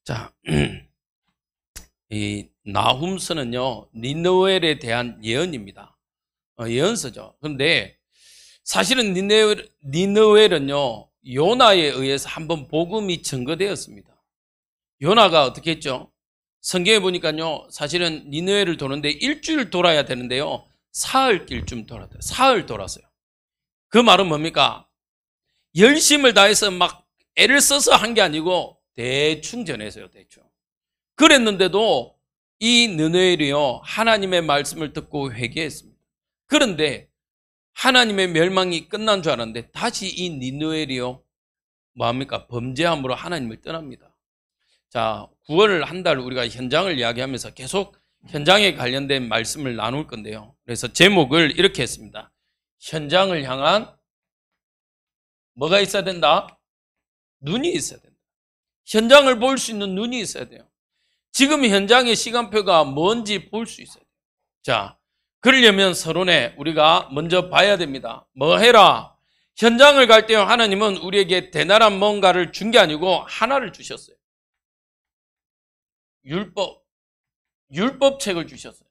자, 이 나훔서는요, 니느웨에 대한 예언입니다. 예언서죠. 그런데 사실은 니느웨는요, 요나에 의해서 한번 복음이 증거되었습니다. 요나가 어떻게 했죠? 성경에 보니까요, 사실은 니느웨를 도는데 일주일 돌아야 되는데요, 사흘길쯤 돌았대요. 사흘 돌았어요. 그 말은 뭡니까? 열심을 다해서 막 애를 써서 한 게 아니고 대충 전했어요. 대충. 그랬는데도 이 느느웨이요, 하나님의 말씀을 듣고 회개했습니다. 그런데 하나님의 멸망이 끝난 줄 알았는데 다시 이 니느웨이요, 뭐합니까? 범죄함으로 하나님을 떠납니다. 자, 9월 한 달 우리가 현장을 이야기하면서 계속 현장에 관련된 말씀을 나눌 건데요. 그래서 제목을 이렇게 했습니다. 현장을 향한 뭐가 있어야 된다? 눈이 있어야 된다. 현장을 볼 수 있는 눈이 있어야 돼요. 지금 현장의 시간표가 뭔지 볼 수 있어야 돼요. 자, 그러려면 서론에 우리가 먼저 봐야 됩니다. 뭐 해라? 현장을 갈 때 하나님은 우리에게 대단한 뭔가를 준 게 아니고 하나를 주셨어요. 율법책을 주셨어요.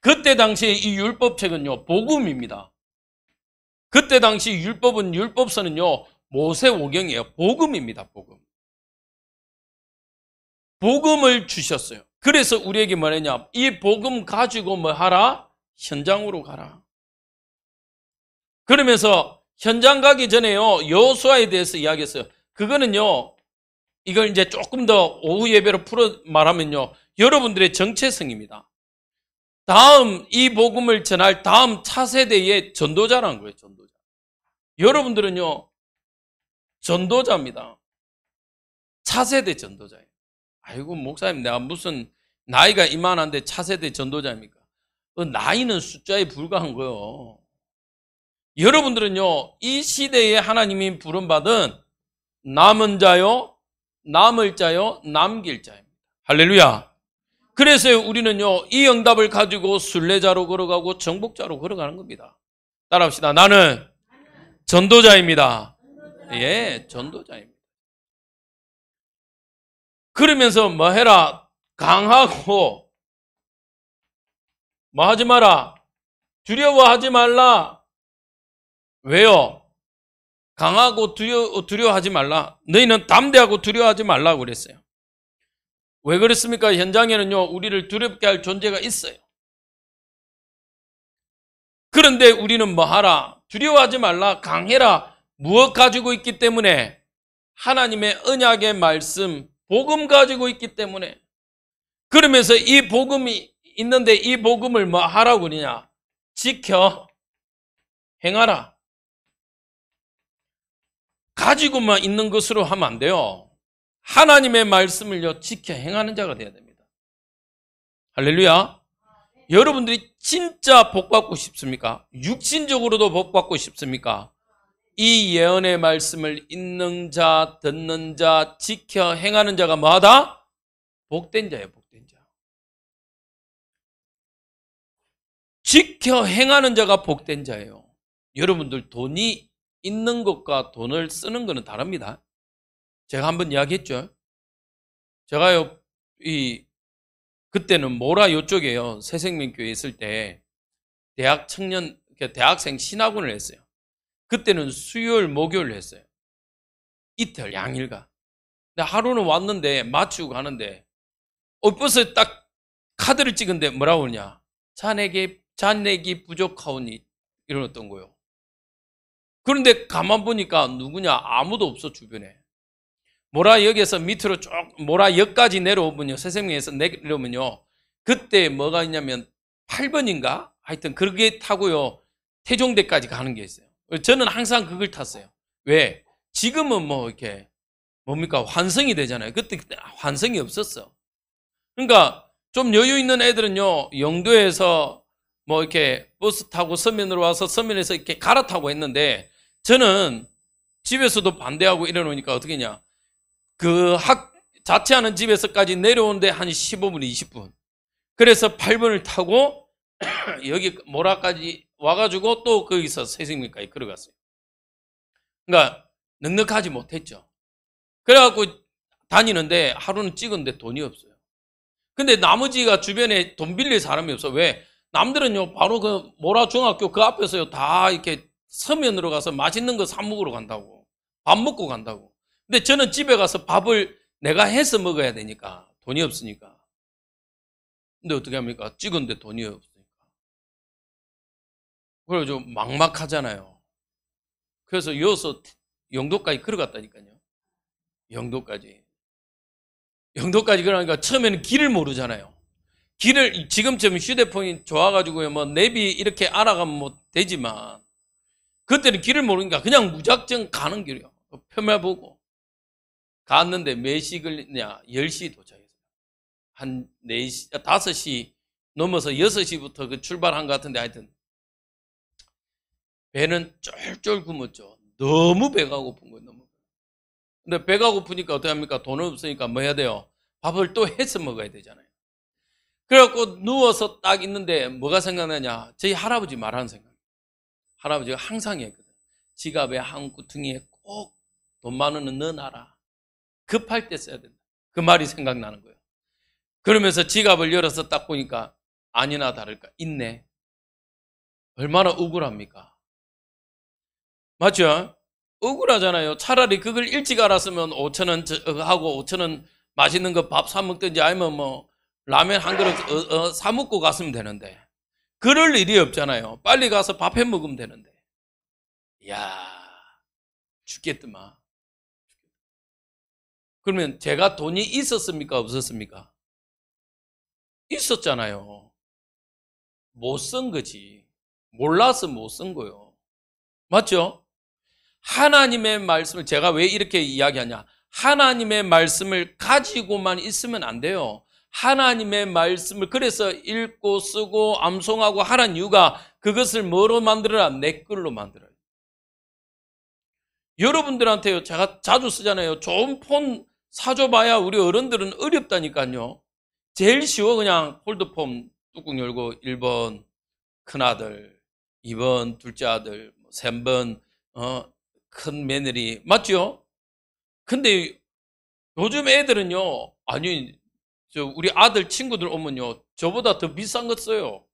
그때 당시에 이 율법책은요, 복음입니다. 그때 당시 율법서는요, 모세오경이에요. 복음입니다. 복음을 주셨어요. 그래서 우리에게 뭐랬냐? 이 복음 가지고 뭐 하라? 현장으로 가라. 그러면서 현장 가기 전에요, 여호수아에 대해서 이야기했어요. 그거는요, 이걸 이제 조금 더 오후 예배로 풀어 말하면요, 여러분들의 정체성입니다. 다음 이 복음을 전할 다음 차세대의 전도자라는 거예요. 전도자. 여러분들은요, 전도자입니다. 차세대 전도자예요. 아이고, 목사님, 내가 무슨 나이가 이만한데 차세대 전도자입니까? 나이는 숫자에 불과한 거예요. 여러분들은요, 이 시대에 하나님이 부름받은 남은 자요, 남을 자요, 남길 자입니다. 할렐루야. 그래서 우리는요, 이 응답을 가지고 순례자로 걸어가고 정복자로 걸어가는 겁니다. 따라합시다. 나는 전도자입니다. 예, 전도자입니다. 그러면서 뭐 해라? 강하고 뭐 하지 마라? 두려워하지 말라. 왜요? 강하고 두려워하지 말라. 너희는 담대하고 두려워하지 말라고 그랬어요. 왜 그랬습니까? 현장에는요, 우리를 두렵게 할 존재가 있어요. 그런데 우리는 뭐 하라? 두려워하지 말라. 강해라. 무엇 가지고 있기 때문에? 하나님의 언약의 말씀, 복음 가지고 있기 때문에. 그러면서 이 복음이 있는데 이 복음을 뭐 하라고 그러냐? 지켜 행하라. 가지고만 있는 것으로 하면 안 돼요. 하나님의 말씀을요, 지켜 행하는 자가 되어야 됩니다. 할렐루야. 여러분들이 진짜 복 받고 싶습니까? 육신적으로도 복 받고 싶습니까? 이 예언의 말씀을 읽는 자, 듣는 자, 지켜 행하는 자가 뭐하다? 복된 자예요. 복된 자. 지켜 행하는 자가 복된 자예요. 여러분들 돈이 있는 것과 돈을 쓰는 것은 다릅니다. 제가 한번 이야기했죠. 제가요, 그때는 모라 요쪽에요, 새생명교회 있을 때 대학생 신학원을 했어요. 그때는 수요일, 목요일 했어요. 이틀, 양일간. 근데 하루는 왔는데, 마치고 가는데, 벌써 딱 카드를 찍은데 뭐라고 그러냐? 잔액이 부족하오니, 이러던 거예요. 그런데 가만 보니까 누구냐? 아무도 없어, 주변에. 모라역에서 밑으로 쭉, 모라역까지 내려오면요, 새생명에서 내려오면요, 그때 뭐가 있냐면 8번인가? 하여튼 그게 타고요, 태종대까지 가는 게 있어요. 저는 항상 그걸 탔어요. 왜? 지금은 뭐 이렇게 뭡니까? 환승이 되잖아요. 그때 환승이 없었어. 그러니까 좀 여유 있는 애들은요, 영도에서 뭐 이렇게 버스 타고 서면으로 와서 서면에서 이렇게 갈아타고 했는데, 저는 집에서도 반대하고 이러놓으니까 어떻게 했냐? 그 자취하는 집에서까지 내려오는데 한 15분, 20분. 그래서 8번을 타고 여기 모라까지 와가지고 또 거기서 새생명까지 걸어갔어요. 그러니까 넉넉하지 못했죠. 그래갖고 다니는데 하루는 찍었는데 돈이 없어요. 근데 나머지가 주변에 돈 빌릴 사람이 없어. 왜? 남들은요, 바로 그 모라 중학교 그 앞에서요, 다 이렇게 서면으로 가서 맛있는 거 사 먹으러 간다고. 밥 먹고 간다고. 근데 저는 집에 가서 밥을 내가 해서 먹어야 되니까. 돈이 없으니까. 근데 어떻게 합니까? 찍었는데 돈이 없으니까. 그래서 좀 막막하잖아요. 그래서 이어서 영도까지 걸어갔다니까요. 영도까지. 영도까지 그러니까 처음에는 길을 모르잖아요. 길을 지금처럼 휴대폰이 좋아가지고요, 뭐 내비 이렇게 알아가면 뭐 되지만 그때는 길을 모르니까 그냥 무작정 가는 길이요. 표면 보고 갔는데 몇 시 걸리냐? 10시 도착했어요. 한 4시, 5시 넘어서 6시부터 그 출발한 것 같은데 하여튼 배는 쫄쫄 굶었죠. 너무 배가 고픈 거예요. 너무. 근데 배가 고프니까 어떻게 합니까? 돈 없으니까 뭐 해야 돼요? 밥을 또 해서 먹어야 되잖아요. 그래갖고 누워서 딱 있는데 뭐가 생각나냐? 저희 할아버지 말하는 생각. 할아버지가 항상 했거든. 지갑에 한 구퉁이에 꼭 돈 많으면 넣어놔라. 급할 때 써야 된다. 그 말이 생각나는 거예요. 그러면서 지갑을 열어서 딱 보니까 아니나 다를까 있네. 얼마나 억울합니까? 맞죠? 억울하잖아요. 차라리 그걸 일찍 알았으면 5,000원 하고 5,000원 맛있는 거 밥 사 먹든지 아니면 뭐 라면 한 그릇 사 먹고 갔으면 되는데 그럴 일이 없잖아요. 빨리 가서 밥 해 먹으면 되는데. 이야, 죽겠더만. 그러면 제가 돈이 있었습니까? 없었습니까? 있었잖아요. 못 쓴 거지. 몰라서 못 쓴 거요. 맞죠? 하나님의 말씀을 제가 왜 이렇게 이야기하냐? 하나님의 말씀을 가지고만 있으면 안 돼요. 하나님의 말씀을 그래서 읽고 쓰고 암송하고 하라는 이유가 그것을 뭐로 만들어라? 내 걸로 만들어요. 여러분들한테요, 제가 자주 쓰잖아요. 좋은 폰 사줘봐야 우리 어른들은 어렵다니까요. 제일 쉬워. 그냥 폴드폰 뚜껑 열고 1번 큰아들, 2번 둘째 아들, 3번 큰 며느리. 맞죠? 근데 요즘 애들은요, 아니 우리 아들 친구들 오면요, 저보다 더 비싼 거 써요.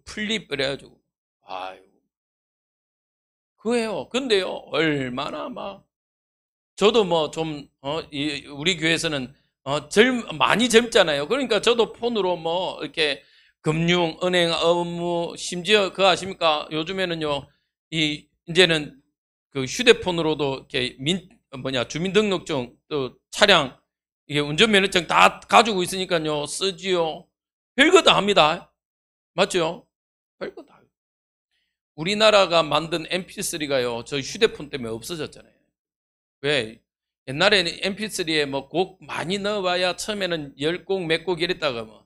플립 그래가지고. 아유, 그래요. 근데요, 얼마나 막 저도 뭐 좀 우리 교회에서는 많이 젊잖아요. 그러니까 저도 폰으로 뭐 이렇게 금융, 은행 업무, 심지어 그거 아십니까? 요즘에는요, 이제는 그 휴대폰으로도 이렇게 주민등록증, 또 차량, 이게 운전면허증 다 가지고 있으니까요, 쓰지요. 별거 다 합니다. 맞죠? 별거 다. 우리나라가 만든 MP3가요, 저 휴대폰 때문에 없어졌잖아요. 왜? 옛날에는 MP3에 뭐 곡 많이 넣어봐야 처음에는 10곡, 몇 곡 이랬다가 뭐,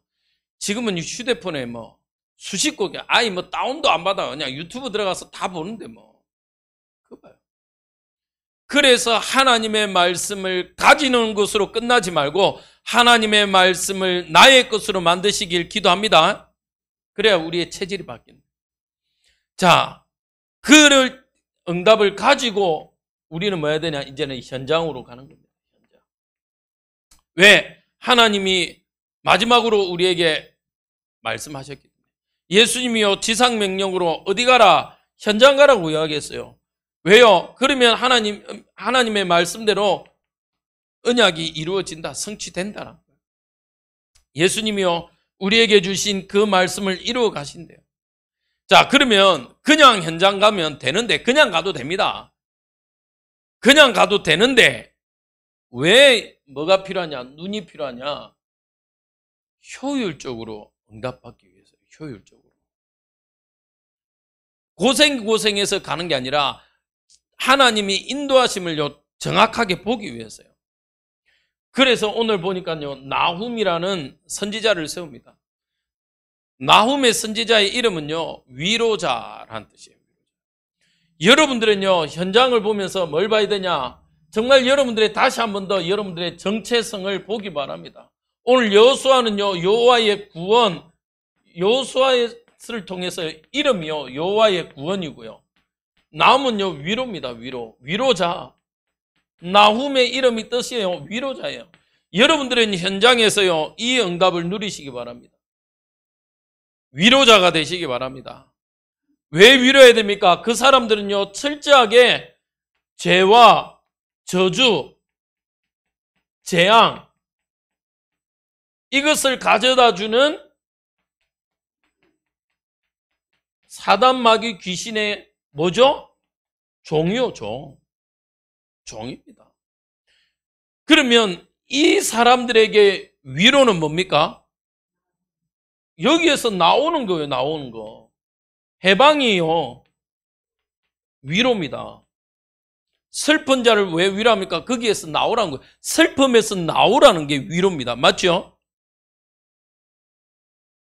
지금은 휴대폰에 뭐 수십 곡이 아예 뭐 다운도 안 받아. 그냥 유튜브 들어가서 다 보는데 뭐. 그거 봐요. 그래서 하나님의 말씀을 가지는 것으로 끝나지 말고 하나님의 말씀을 나의 것으로 만드시길 기도합니다. 그래야 우리의 체질이 바뀐다. 자, 그를 응답을 가지고 우리는 뭐 해야 되냐? 이제는 현장으로 가는 겁니다. 현장. 왜? 하나님이 마지막으로 우리에게 말씀하셨기 때문에. 예수님이요, 지상명령으로 어디 가라? 현장 가라고 이야기했어요. 왜요? 그러면 하나님의 말씀대로 언약이 이루어진다, 성취된다라는 거예요. 예수님이요, 우리에게 주신 그 말씀을 이루어 가신대요. 자, 그러면 그냥 현장 가면 되는데, 그냥 가도 됩니다. 그냥 가도 되는데, 왜 뭐가 필요하냐? 눈이 필요하냐? 효율적으로 응답받기 위해서, 효율적으로. 고생해서 가는 게 아니라 하나님이 인도하심을 정확하게 보기 위해서요. 그래서 오늘 보니까요, 나훔이라는 선지자를 세웁니다. 나훔의 선지자의 이름은요, 위로자라는 뜻이에요. 여러분들은요, 현장을 보면서 뭘 봐야 되냐? 정말 여러분들의 다시 한 번 더 여러분들의 정체성을 보기 바랍니다. 오늘 여호수아는요, 여호와의 구원, 여호수아를 통해서 이름이요, 여호와의 구원이고요. 나훔은요, 위로입니다. 위로자. 나훔의 이름이 뜻이에요. 위로자예요. 여러분들은 현장에서요, 이 응답을 누리시기 바랍니다. 위로자가 되시기 바랍니다. 왜 위로해야 됩니까? 그 사람들은요, 철저하게 죄와 저주, 재앙, 이것을 가져다 주는 사단 마귀 귀신의 뭐죠? 종이요, 종. 종입니다. 그러면 이 사람들에게 위로는 뭡니까? 여기에서 나오는 거예요, 나오는 거. 해방이요, 위로입니다. 슬픈 자를 왜 위로합니까? 거기에서 나오라는 거예요. 슬픔에서 나오라는 게 위로입니다. 맞죠?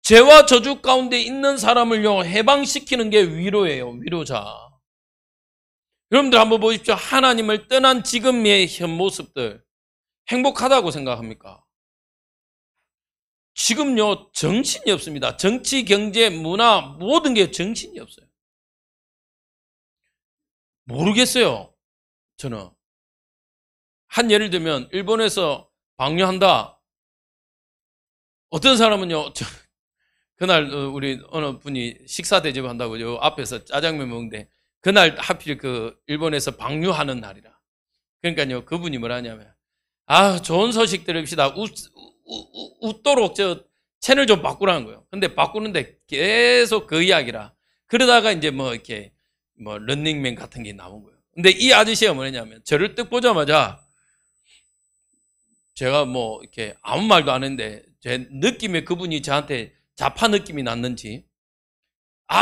죄와 저주 가운데 있는 사람을요, 해방시키는 게 위로예요, 위로자. 여러분들 한번 보십시오. 하나님을 떠난 지금의 현 모습들, 행복하다고 생각합니까? 지금요, 정신이 없습니다. 정치, 경제, 문화, 모든 게 정신이 없어요. 모르겠어요, 저는. 한 예를 들면, 일본에서 방류한다. 어떤 사람은요, 그날 우리 어느 분이 식사 대접한다고 요 앞에서 짜장면 먹는데, 그날 하필 그 일본에서 방류하는 날이라. 그러니까요, 그분이 뭐라냐면, 좋은 소식 들읍시다. 웃도록 저 채널 좀 바꾸라는 거예요. 근데 바꾸는데 계속 그 이야기라. 그러다가 이제 뭐 이렇게 뭐 런닝맨 같은 게 나온 거예요. 근데 이 아저씨가 뭐냐면, 저를 딱 보자마자 제가 뭐 이렇게 아무 말도 안 했는데 제 느낌에 그분이 저한테 자파 느낌이 났는지,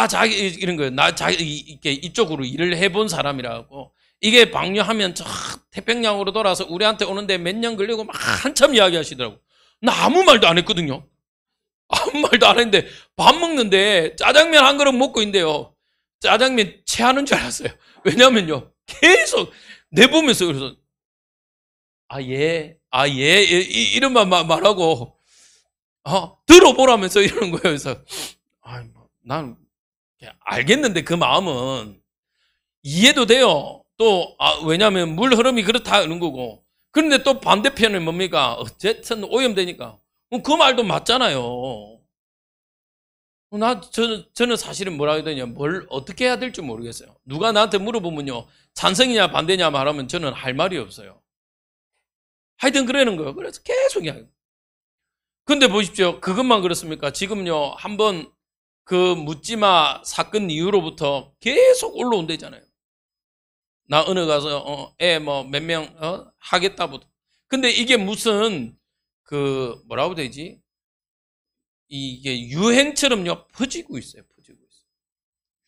자기 이런 거예요. 자기 이렇게 이쪽으로 일을 해본 사람이라고, 이게 방류하면 저 태평양으로 돌아서 우리한테 오는데 몇 년 걸리고 막 한참 이야기하시더라고. 나 아무 말도 안 했거든요. 아무 말도 안 했는데 밥 먹는데 짜장면 한 그릇 먹고 있는데요, 짜장면 체하는 줄 알았어요. 왜냐면요, 계속 내보면서 그래서 예, 이런 말하고 들어보라면서 이러는 거예요. 그래서 난 알겠는데 그 마음은 이해도 돼요. 또 왜냐하면 물 흐름이 그렇다 이런 거고. 그런데 또 반대편은 뭡니까? 어쨌든 오염되니까 그 말도 맞잖아요. 저는 사실은 뭐라 해야 되냐, 뭘 어떻게 해야 될지 모르겠어요. 누가 나한테 물어보면요, 찬성이냐 반대냐 말하면 저는 할 말이 없어요. 하여튼 그러는 거예요. 그래서 계속 이야기. 근데 보십시오, 그것만 그렇습니까? 지금요, 한번 그 묻지마 사건 이후로부터 계속 올라온대잖아요. 나 어느 가서 애 뭐 몇 명 하겠다부터. 근데 이게 무슨 그 뭐라고 되지? 이게 유행처럼요 퍼지고 있어요. 퍼지고 있어요.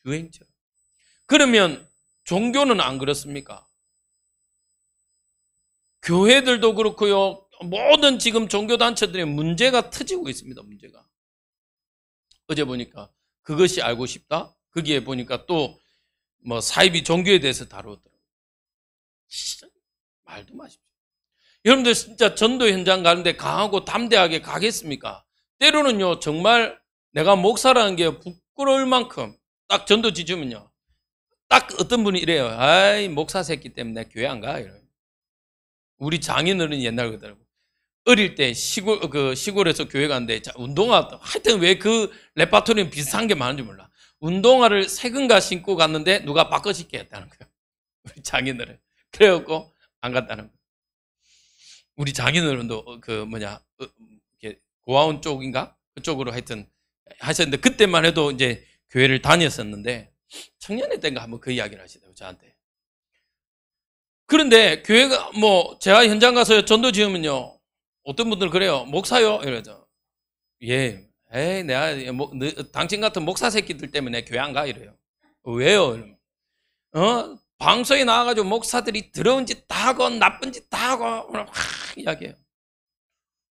유행처럼. 그러면 종교는 안 그렇습니까? 교회들도 그렇고요, 모든 지금 종교단체들의 문제가 터지고 있습니다. 문제가. 어제 보니까 그것이 알고 싶다? 거기에 보니까 또 뭐 사이비 종교에 대해서 다루더라고요. 말도 마십시오. 여러분들 진짜 전도 현장 가는데 강하고 담대하게 가겠습니까? 때로는요, 정말 내가 목사라는 게 부끄러울 만큼 딱 전도 지주면요, 딱 어떤 분이 이래요. 목사 새끼 때문에 교회 안 가. 이래요. 우리 장인어른이 옛날 그러더라고. 어릴 때 시골에서 교회 갔는데, 운동화, 하여튼 왜 그 레파토리는 비슷한 게 많은지 몰라. 운동화를 새근가 신고 갔는데 누가 바꿔 신게 했다는 거예요. 우리 장인어른. 그래갖고 안 갔다는 거예요. 우리 장인어른도 고아원 쪽인가? 그쪽으로 하여튼 하셨는데, 그때만 해도 이제 교회를 다녔었는데, 청년회 때인가 한번 그 이야기를 하시더라고요, 저한테. 그런데 교회가 제가 현장 가서 전도 지으면요, 어떤 분들은 그래요. 목사요? 이러죠. 예. 내가 당신 같은 목사 새끼들 때문에 교회 안 가. 이래요. 왜요? 이러면 방송에 나와가지고 목사들이 더러운 짓 다 하고 나쁜 짓 다 하고 막 이야기해요.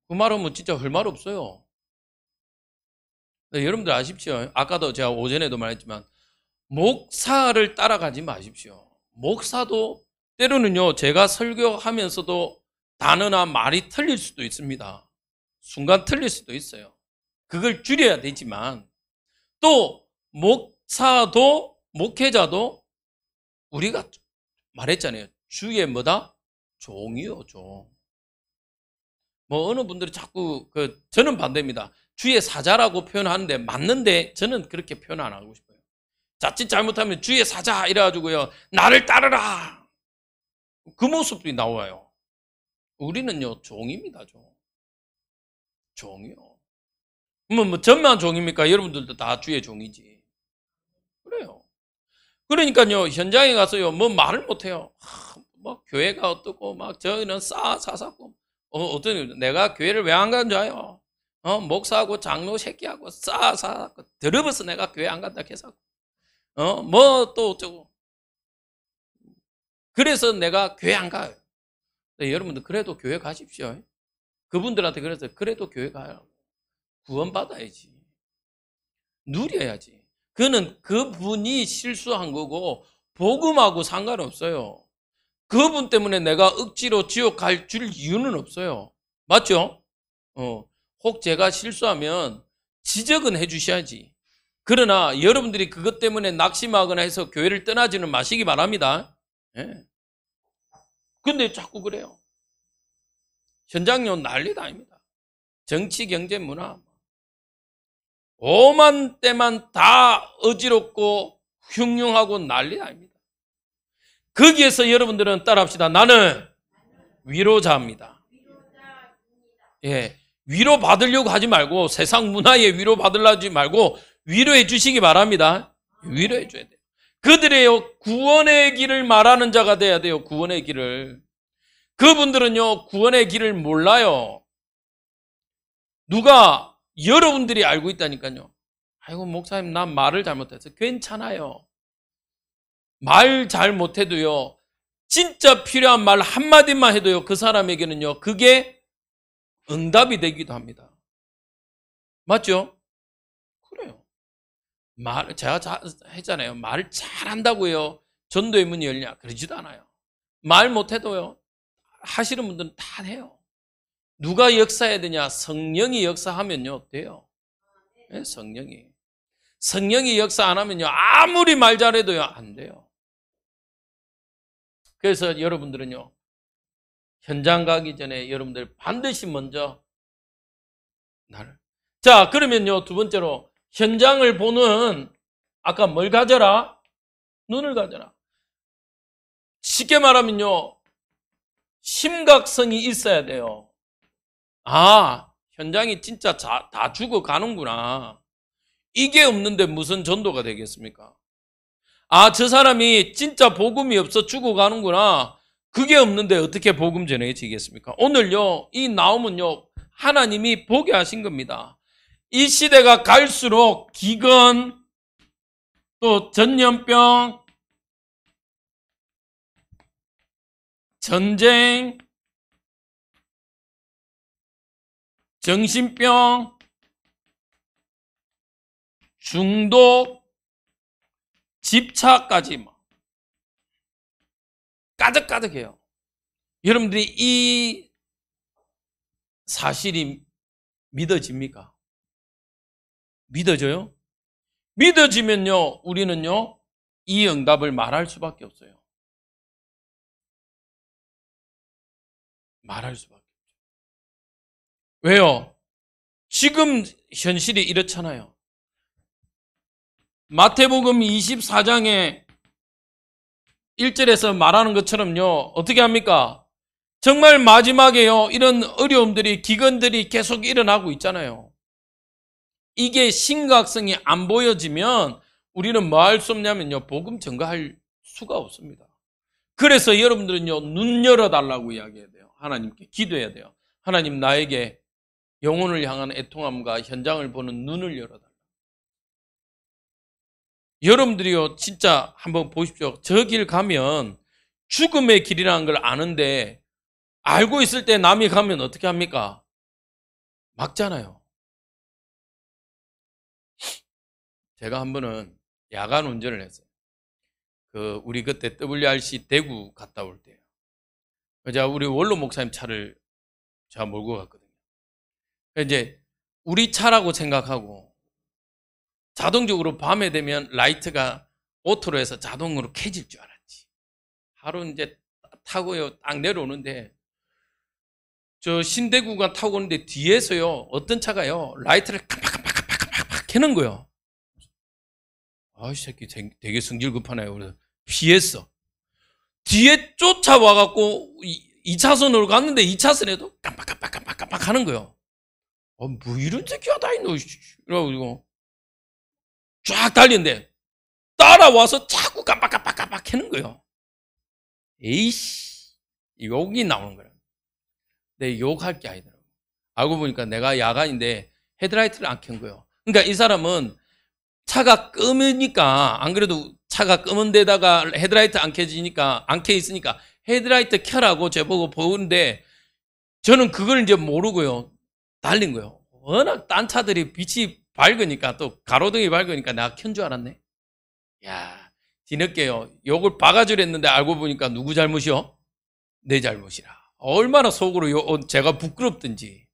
그 말은 진짜 할 말 없어요. 네, 여러분들 아십시오. 아까도 제가 오전에도 말했지만, 목사를 따라가지 마십시오. 목사도 때로는요, 제가 설교하면서도 단어나 말이 틀릴 수도 있습니다. 순간 틀릴 수도 있어요. 그걸 줄여야 되지만, 또 목사도 목회자도 우리가 말했잖아요. 주의 뭐다? 종이요, 종. 뭐 어느 분들이 자꾸 저는 반대입니다. 주의 사자라고 표현하는데 맞는데 저는 그렇게 표현 안 하고 싶어요. 자칫 잘못하면 주의 사자 이래가지고요, 나를 따르라, 그 모습이 나와요. 우리는요 종입니다. 종이요. 뭐 전만 종입니까? 여러분들도 다 주의 종이지. 그래요. 그러니까요 현장에 가서요 뭐 말을 못해요. 뭐 교회가 어떻고 막 저희는 싸사사고 어떤 내가 교회를 왜 안 가는 줄 알아요? 목사하고 장로 새끼하고 싸사사고 더러워서 내가 교회 안 간다 해서 뭐 또 어쩌고 그래서 내가 교회 안 가요. 여러분들 그래도 교회 가십시오. 그분들한테 그래서 그래도 교회 가요. 구원받아야지. 누려야지. 그는 그분이 실수한 거고 복음하고 상관없어요. 그분 때문에 내가 억지로 지옥 갈 줄 이유는 없어요. 맞죠? 혹 제가 실수하면 지적은 해주셔야지. 그러나 여러분들이 그것 때문에 낙심하거나 해서 교회를 떠나지는 마시기 바랍니다. 예. 근데 자꾸 그래요. 현장요 난리도 아닙니다. 정치, 경제, 문화 오만 때만 다 어지럽고 흉흉하고 난리 아닙니다. 거기에서 여러분들은 따라합시다. 나는 위로자입니다. 예, 위로 받으려고 하지 말고 세상 문화에 위로 받으려고 하지 말고 위로해 주시기 바랍니다. 위로해 줘야 돼요. 그들의 구원의 길을 말하는 자가 돼야 돼요. 구원의 길을. 그분들은요 구원의 길을 몰라요. 누가 여러분들이 알고 있다니까요. 아이고 목사님 난 말을 잘못해서. 괜찮아요. 말 잘못해도요 진짜 필요한 말 한마디만 해도요 그 사람에게는요 그게 응답이 되기도 합니다. 맞죠? 그래요. 제가 했잖아요. 말을 잘한다고요 전도의 문이 열리냐? 그러지도 않아요. 말 못해도요 하시는 분들은 다 해요. 누가 역사해야 되냐? 성령이 역사하면요 돼요. 네, 성령이 역사 안 하면요 아무리 말 잘해도요 안 돼요. 그래서 여러분들은요 현장 가기 전에 여러분들 반드시 먼저 자 그러면요 두 번째로 현장을 보는 아까 뭘 가져라? 눈을 가져라. 쉽게 말하면요 심각성이 있어야 돼요. 아 현장이 진짜 다 죽어가는구나. 이게 없는데 무슨 전도가 되겠습니까? 아, 저 사람이 진짜 복음이 없어 죽어가는구나. 그게 없는데 어떻게 복음 전해지겠습니까? 오늘요, 이 나옴은요, 하나님이 보게 하신 겁니다. 이 시대가 갈수록 기근, 또 전염병, 전쟁, 정신병, 중독, 집착까지 가득가득해요. 여러분들이 이 사실이 믿어집니까? 믿어져요? 믿어지면요, 우리는요, 이 응답을 말할 수밖에 없어요. 말할 수밖에 없어요. 왜요? 지금 현실이 이렇잖아요. 마태복음 24장에 1절에서 말하는 것처럼요, 어떻게 합니까? 정말 마지막에요, 이런 어려움들이, 기근들이 계속 일어나고 있잖아요. 이게 심각성이 안 보여지면 우리는 뭐 할 수 없냐면요, 복음 전가할 수가 없습니다. 그래서 여러분들은요, 눈 열어달라고 이야기해야 돼요. 하나님께 기도해야 돼요. 하나님 나에게 영혼을 향한 애통함과 현장을 보는 눈을 열어달라. 여러분들이요 진짜 한번 보십시오. 저 길 가면 죽음의 길이라는 걸 아는데 알고 있을 때 남이 가면 어떻게 합니까? 막잖아요. 제가 한 번은 야간 운전을 했어요. 우리 그때 WRC 대구 갔다 올 때요. 제가 우리 원로 목사님 차를 제가 몰고 갔거든요. 이제 우리 차라고 생각하고 자동적으로 밤에 되면 라이트가 오토로 해서 자동으로 켜질 줄 알았지. 하루 이제 타고요 딱 내려오는데 저 신대구간 타고 오는데 뒤에서요 어떤 차가요 라이트를 깜빡깜빡깜빡깜빡 켜는 거예요. 아, 이 새끼 되게 성질 급하네요. 그래서 피했어. 뒤에 쫓아와갖고 2차선으로 갔는데 2차선에도 깜빡깜빡깜빡깜빡 하는 거예요. 뭐 이런 새끼가 다 있노. 이러고 쫙 달리는데 따라와서 자꾸 깜빡깜빡깜빡 켜는 거예요. 에이씨, 욕이 나오는 거예요. 내 욕할 게 아니더라고. 알고 보니까 내가 야간인데 헤드라이트를 안 켠 거예요. 그러니까 이 사람은 차가 끄으니까 안 그래도 차가 끄은 데다가 헤드라이트 안 켜지니까 안 켜 있으니까 헤드라이트 켜라고 저보고 보는데 저는 그걸 이제 모르고요 달린 거예요. 워낙 딴 차들이 빛이 밝으니까 또 가로등이 밝으니까 내가 켠 줄 알았네. 야, 뒤늦게요 욕을 바가지로 했는데 알고 보니까 누구 잘못이요? 내 잘못이라. 얼마나 속으로 제가 부끄럽든지.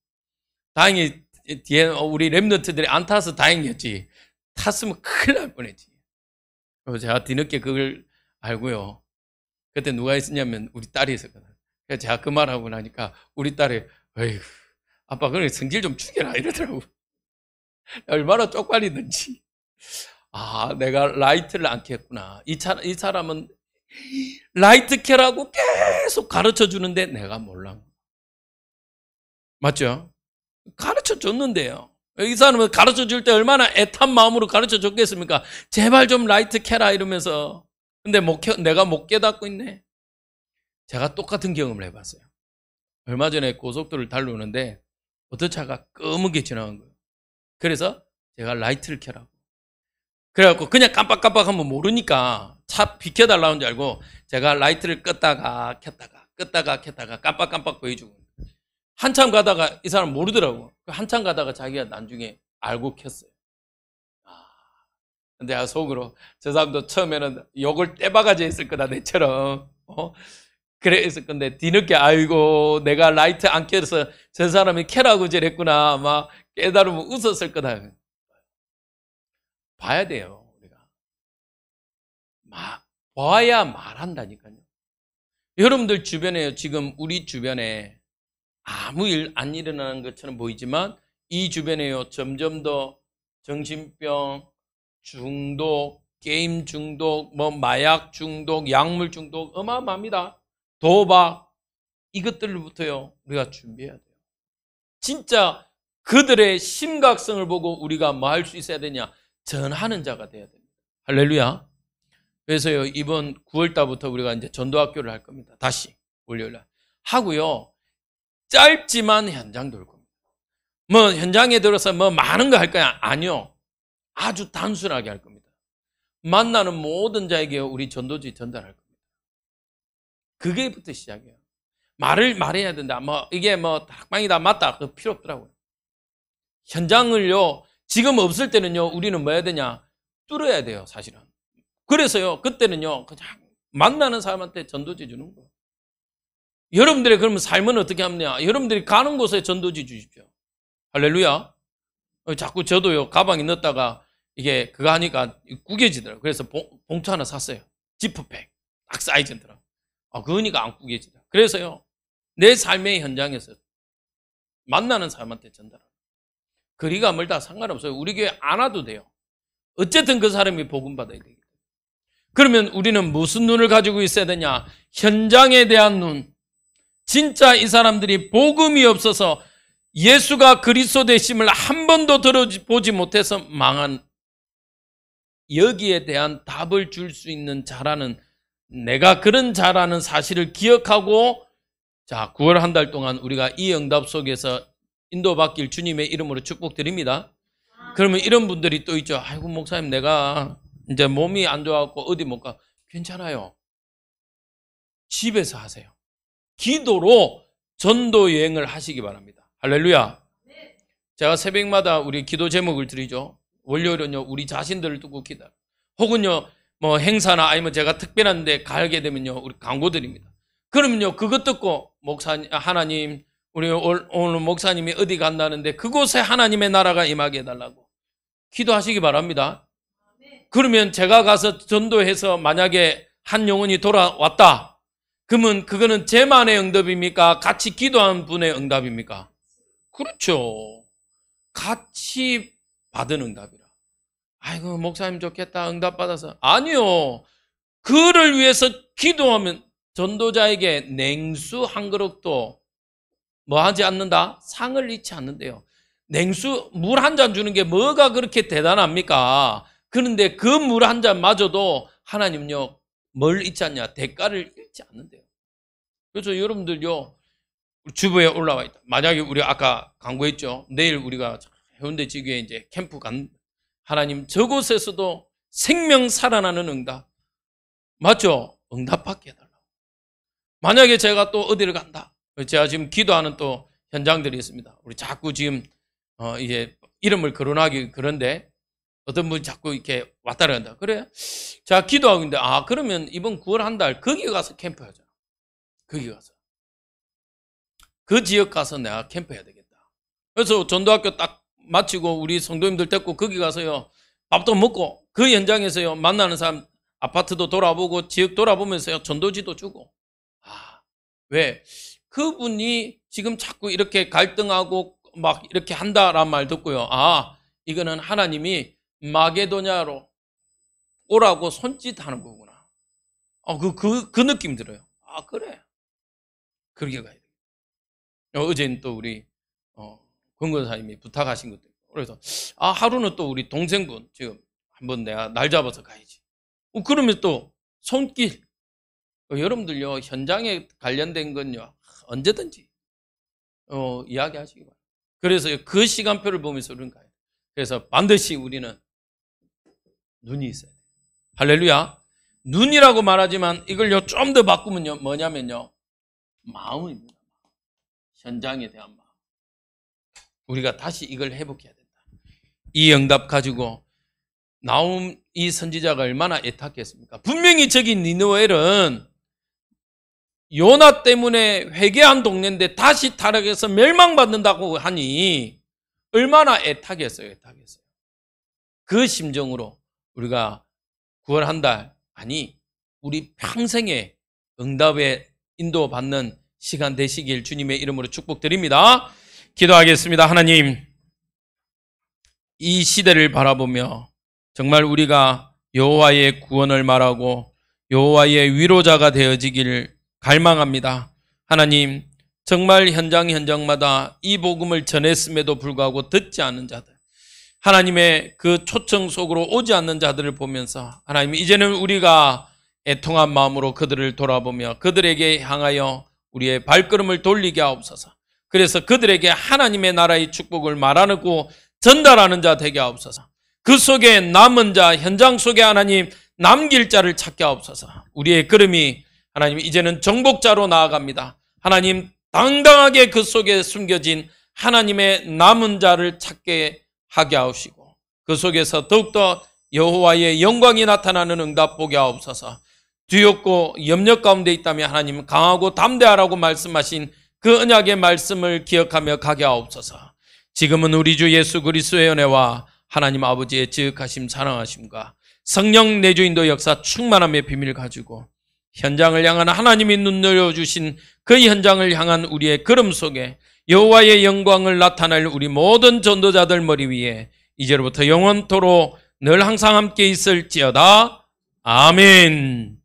다행히 뒤에 우리 랩런트들이 안 타서 다행이었지. 탔으면 큰일 날 뻔했지. 그래서 제가 뒤늦게 그걸 알고요. 그때 누가 있었냐면 우리 딸이 있었거든. 그래서 제가 그 말하고 나니까 우리 딸이 어휴, 아빠 그래 성질 좀 죽여라 이러더라고. 얼마나 쪽팔리든지. 아, 내가 라이트를 안 켰구나. 이 사람은 라이트 켜라고 계속 가르쳐 주는데 내가 몰라. 맞죠? 가르쳐 줬는데요. 이 사람은 가르쳐 줄 때 얼마나 애탄 마음으로 가르쳐 줬겠습니까? 제발 좀 라이트 켜라 이러면서. 근데 내가 못 깨닫고 있네. 제가 똑같은 경험을 해봤어요. 얼마 전에 고속도로를 달려오는데 어떤 차가 검게 지나간 거예요. 그래서 제가 라이트를 켜라고. 그래갖고 그냥 깜빡깜빡하면 모르니까 차 비켜달라는 줄 알고 제가 라이트를 껐다가 켰다가 깜빡깜빡 보여주고 한참 가다가 이 사람 모르더라고. 한참 가다가 자기가 나중에 알고 켰어요. 근데 내가 속으로 저 사람도 처음에는 욕을 떼바가지 했을 거다 내처럼. 그래 했을 건데 뒤늦게 아이고 내가 라이트 안 켜서 저 사람이 켜라고 저랬구나 막 깨달으면 웃었을 거다. 봐야 돼요 우리가. 봐야 말한다니까요. 여러분들 주변에 지금 우리 주변에 아무 일 안 일어나는 것처럼 보이지만 이 주변에요 점점 더 정신병, 중독, 게임 중독, 뭐 마약 중독, 약물 중독 어마어마합니다. 도박 이것들부터요 우리가 준비해야 돼요. 진짜 그들의 심각성을 보고 우리가 뭐 할 수 있어야 되냐? 전하는 자가 돼야 됩니다. 할렐루야. 그래서요 이번 9월달부터 우리가 이제 전도학교를 할 겁니다. 다시 월요일날 하고요. 짧지만 현장 돌 겁니다. 뭐 현장에 들어서 뭐 많은 거 할 거야? 아니요. 아주 단순하게 할 겁니다. 만나는 모든 자에게 우리 전도지 전달할 겁니다. 그게부터 시작이에요. 말을 말해야 된다. 뭐 이게 뭐 닭방이다 맞다. 그 필요 없더라고요. 현장을요 지금 없을 때는요 우리는 뭐 해야 되냐? 뚫어야 돼요 사실은. 그래서요 그때는요 그냥 만나는 사람한테 전도지 주는 거예요. 여러분들의 그러면 삶은 어떻게 하느냐? 여러분들이 가는 곳에 전도지 주십시오. 할렐루야. 자꾸 저도요 가방에 넣었다가 이게 그거 하니까 구겨지더라고요. 그래서 봉투 하나 샀어요. 지퍼백 딱 사이즈더라고요. 그거니까 안 구겨지더라고요. 그래서요 내 삶의 현장에서 만나는 사람한테 전달하고 거리가 멀다 상관없어요. 우리 교회 안 와도 돼요. 어쨌든 그 사람이 복음 받아야 되겠다. 그러면 우리는 무슨 눈을 가지고 있어야 되냐? 현장에 대한 눈. 진짜 이 사람들이 복음이 없어서 예수가 그리스도 되심을 한 번도 들어보지 못해서 망한 여기에 대한 답을 줄 수 있는 자라는 내가 그런 자라는 사실을 기억하고 자 9월 한 달 동안 우리가 이 응답 속에서 인도받길 주님의 이름으로 축복드립니다. 그러면 이런 분들이 또 있죠. 아이고 목사님 내가 이제 몸이 안 좋아갖고 어디 못 가. 괜찮아요. 집에서 하세요. 기도로 전도 여행을 하시기 바랍니다. 할렐루야. 제가 새벽마다 우리 기도 제목을 드리죠. 월요일은요 우리 자신들을 두고 기다. 혹은요 뭐 행사나 아니면 제가 특별한 데 가게 되면요 우리 광고 드립니다. 그러면요 그것 듣고 목사님 하나님 우리 오늘 목사님이 어디 간다는데 그곳에 하나님의 나라가 임하게 해달라고 기도하시기 바랍니다. 그러면 제가 가서 전도해서 만약에 한 영혼이 돌아왔다. 그러면 그거는 제만의 응답입니까? 같이 기도한 분의 응답입니까? 그렇죠. 같이 받은 응답이라. 아이고, 목사님 좋겠다. 응답 받아서. 아니요. 그를 위해서 기도하면 전도자에게 냉수 한 그릇도 뭐 하지 않는다? 상을 잃지 않는데요. 냉수, 물 한 잔 주는 게 뭐가 그렇게 대단합니까? 그런데 그 물 한 잔마저도 하나님요, 뭘 잊지 않냐? 대가를 잃지 않는데요. 그래서 여러분들요, 주부에 올라와 있다. 만약에 우리 아까 강구했죠. 내일 우리가 해운대 지구에 이제 캠프 간, 하나님 저곳에서도 생명 살아나는 응답. 맞죠? 응답받게 해달라고. 만약에 제가 또 어디를 간다. 제가 지금 기도하는 또 현장들이 있습니다. 우리 자꾸 지금, 이제 이름을 거론하기 그런데 어떤 분이 자꾸 이렇게 왔다 간다. 그래? 제가 기도하고 있는데, 그러면 이번 9월 한 달 거기 가서 캠프 하자. 거기 가서. 그 지역 가서 내가 캠프 해야 되겠다. 그래서 전도학교 딱 마치고 우리 성도님들 데리고 거기 가서요, 밥도 먹고 그 현장에서요, 만나는 사람 아파트도 돌아보고 지역 돌아보면서요, 전도지도 주고. 왜? 그분이 지금 자꾸 이렇게 갈등하고 막 이렇게 한다란 말 듣고요. 이거는 하나님이 마게도냐로 오라고 손짓하는 거구나. 그 느낌 들어요. 그래. 그렇게 가야 돼. 어제는 또 우리, 권권사님이 부탁하신 것도 있고. 그래서, 하루는 또 우리 동생분, 지금 한번 내가 날 잡아서 가야지. 그러면 또 손길. 여러분들요, 현장에 관련된 건요, 언제든지, 이야기하시기 바랍니다. 그래서 그 시간표를 보면서 우리는 가요. 그래서 반드시 우리는 눈이 있어야 돼요. 할렐루야. 눈이라고 말하지만 이걸요, 좀 더 바꾸면요, 뭐냐면요, 마음입니다. 현장에 대한 마음. 우리가 다시 이걸 회복해야 된다. 이 응답 가지고 나온 이 선지자가 얼마나 애타했습니까? 분명히 저기 니느웨는 요나 때문에 회개한 동네인데 다시 타락해서 멸망받는다고 하니 얼마나 애타겠어요. 그 심정으로 우리가 9월 한 달, 우리 평생에 응답에 인도받는 시간 되시길 주님의 이름으로 축복드립니다. 기도하겠습니다. 하나님, 이 시대를 바라보며 정말 우리가 여호와의 구원을 말하고 여호와의 위로자가 되어지길 갈망합니다. 하나님, 정말 현장마다 이 복음을 전했음에도 불구하고 듣지 않는 자들, 하나님의 그 초청 속으로 오지 않는 자들을 보면서 하나님, 이제는 우리가 애통한 마음으로 그들을 돌아보며 그들에게 향하여 우리의 발걸음을 돌리게 하옵소서. 그래서 그들에게 하나님의 나라의 축복을 말하고 전달하는 자 되게 하옵소서. 그 속에 남은 자, 현장 속에 하나님 남길 자를 찾게 하옵소서. 우리의 걸음이 하나님 이제는 정복자로 나아갑니다. 하나님, 당당하게 그 속에 숨겨진 하나님의 남은 자를 찾게 하게 하옵시고 그 속에서 더욱더 여호와의 영광이 나타나는 응답 보게 하옵소서. 두렵고 염려 가운데 있다면 하나님 강하고 담대하라고 말씀하신 그 언약의 말씀을 기억하며 가게 하옵소서. 지금은 우리 주 예수 그리스도의 은혜와 하나님 아버지의 지극하심 사랑하심과 성령 내주인도 역사 충만함의 비밀을 가지고 현장을 향한 하나님이 눈늘려 주신 그 현장을 향한 우리의 걸음 속에 여호와의 영광을 나타낼 우리 모든 전도자들 머리 위에 이제로부터 영원토록 늘 항상 함께 있을지어다. 아멘.